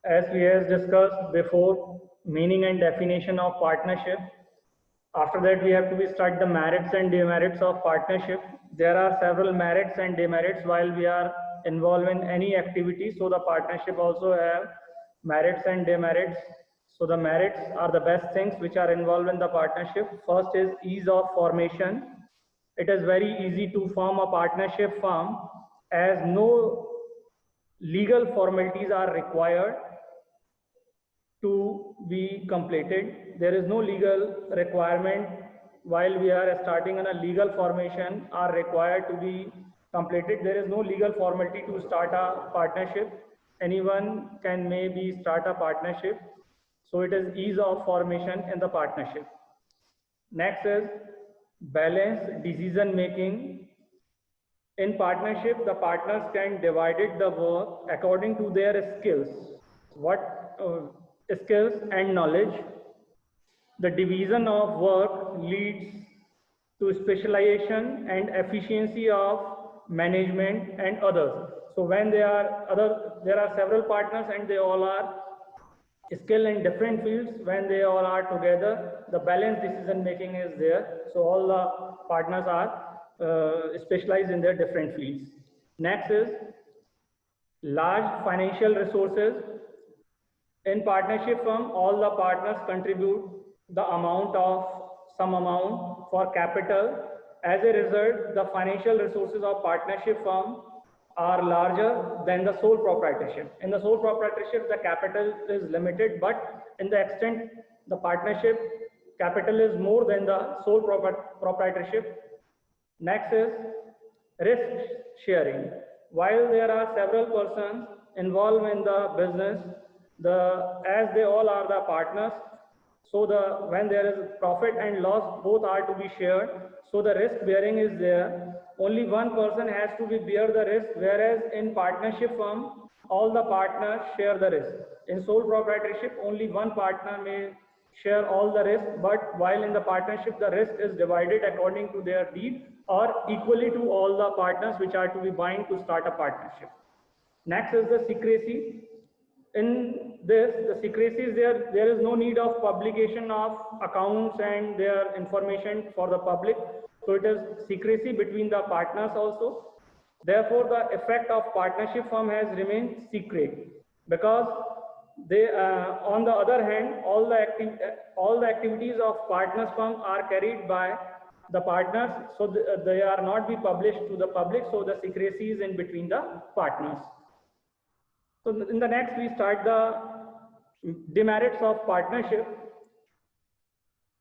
As we have discussed before, meaning and definition of partnership. After that, we have to be start the merits and demerits of partnership. There are several merits and demerits while we are involved in any activity. So the partnership also have merits and demerits. So the merits are the best things which are involved in the partnership. First is ease of formation. It is very easy to form a partnership firm as no legal formalities are required to be completed. There is no legal requirement while we are starting on a legal formation are required to be completed. There is no legal formality to start a partnership. Anyone can maybe start a partnership. So it is ease of formation in the partnership. Next is balanced decision making. In partnership, the partners can divide the work according to their skills. What skills and knowledge? The division of work leads to specialization and efficiency of management and others. So when there are several partners and they all are skilled in different fields. When they all are together, the balanced decision making is there. So all the partners are specialized in their different fields. Next is large financial resources. In partnership firm, all the partners contribute the some amount for capital. As a result, the financial resources of partnership firm are larger than the sole proprietorship. In the sole proprietorship, the capital is limited, but in the extent the partnership capital is more than the sole proprietorship. Next is risk sharing. While there are several persons involved in the business, as they all are the partners, so when there is profit and loss, both are to be shared. So the risk bearing is there. Only one person has to bear the risk, whereas in partnership firm, all the partners share the risk. In sole proprietorship, only one partner may share all the risk, but while in the partnership, the risk is divided according to their deed or equally to all the partners which are to be bound to start a partnership. Next is the secrecy. In this, the secrecy is there. There is no need of publication of accounts and their information for the public. So it is secrecy between the partners also. Therefore, the effect of partnership firm has remained secret because they, on the other hand, all the activities of partners firm are carried by the partners, so they are not be published to the public. So the secrecy is in between the partners. So in the next, we start the demerits of partnership.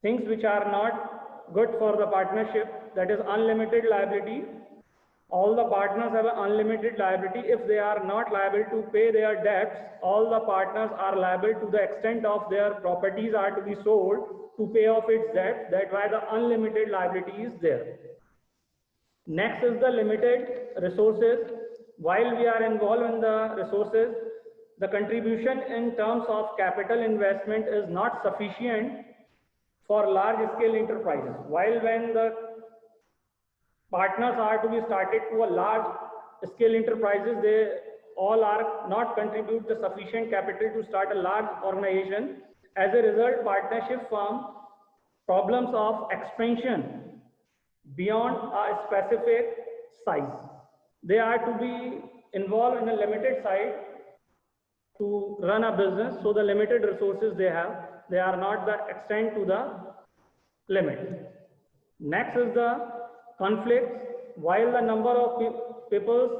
Things which are not good for the partnership, that is unlimited liability. All the partners have an unlimited liability. If they are not liable to pay their debts, all the partners are liable to the extent of their properties are to be sold to pay off its debt. That's why the unlimited liability is there. Next is the limited resources. While we are involved in the resources, the contribution in terms of capital investment is not sufficient for large scale enterprises. While when the partners are to be started to a large scale enterprises, they all are not contribute the sufficient capital to start a large organization. As a result, partnership firm problems of expansion beyond a specific size. They are to be involved in a limited size to run a business. So the limited resources they have, they are not the extent to the limit. Next is the conflicts. While the number of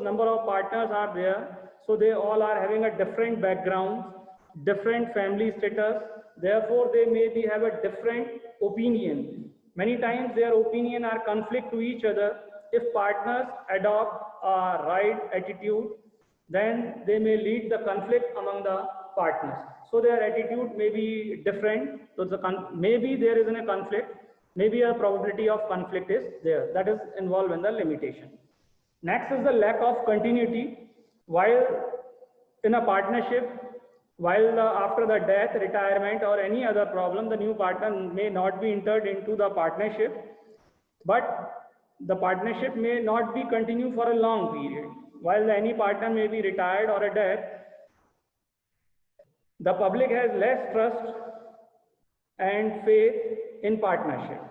number of partners are there, so they all are having a different background, different family status. Therefore, they may have a different opinion. Many times their opinion are conflict to each other. If partners adopt a right attitude, then they may lead the conflict among the partners. So their attitude may be different. So maybe there is a conflict. Maybe a probability of conflict is there. That is involved in the limitation. Next is the lack of continuity. While in a partnership, after the death, retirement, or any other problem, the new partner may not be entered into the partnership, but the partnership may not be continued for a long period. While any partner may be retired or a death, the public has less trust and faith in partnership.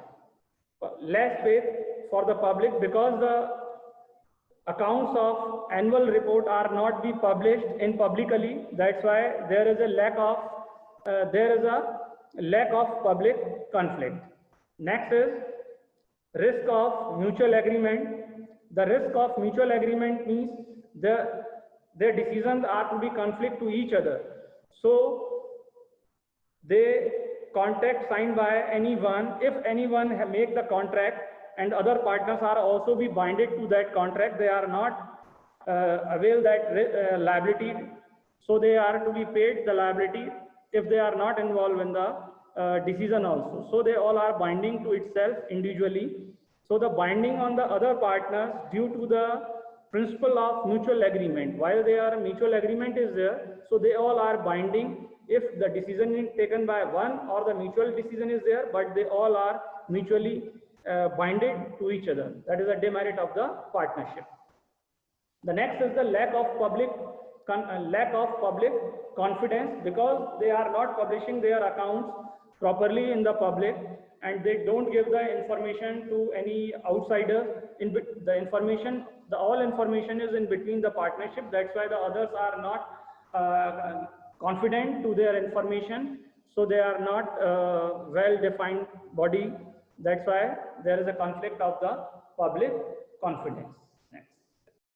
Less faith for the public because the accounts of annual report are not be published in publicly. That's why there is a lack of public conflict. Next is risk of mutual agreement. The risk of mutual agreement means their decisions are to be conflict to each other. So they contract signed by anyone. If anyone make the contract and other partners are also be binded to that contract, they are not avail that liability. So they are to be paid the liability if they are not involved in the decision also. So they all are binding to itself individually. So the binding on the other partners due to the principle of mutual agreement. While their mutual agreement is there, so they all are binding if the decision is taken by one or the mutual decision is there, but they all are mutually binded to each other. That is a demerit of the partnership. The next is the lack of public confidence, because they are not publishing their accounts properly in the public and they don't give the information to any outsider. All information is in between the partnership. That's why the others are not confident to their information. So they are not well-defined body. That's why there is a conflict of the public confidence.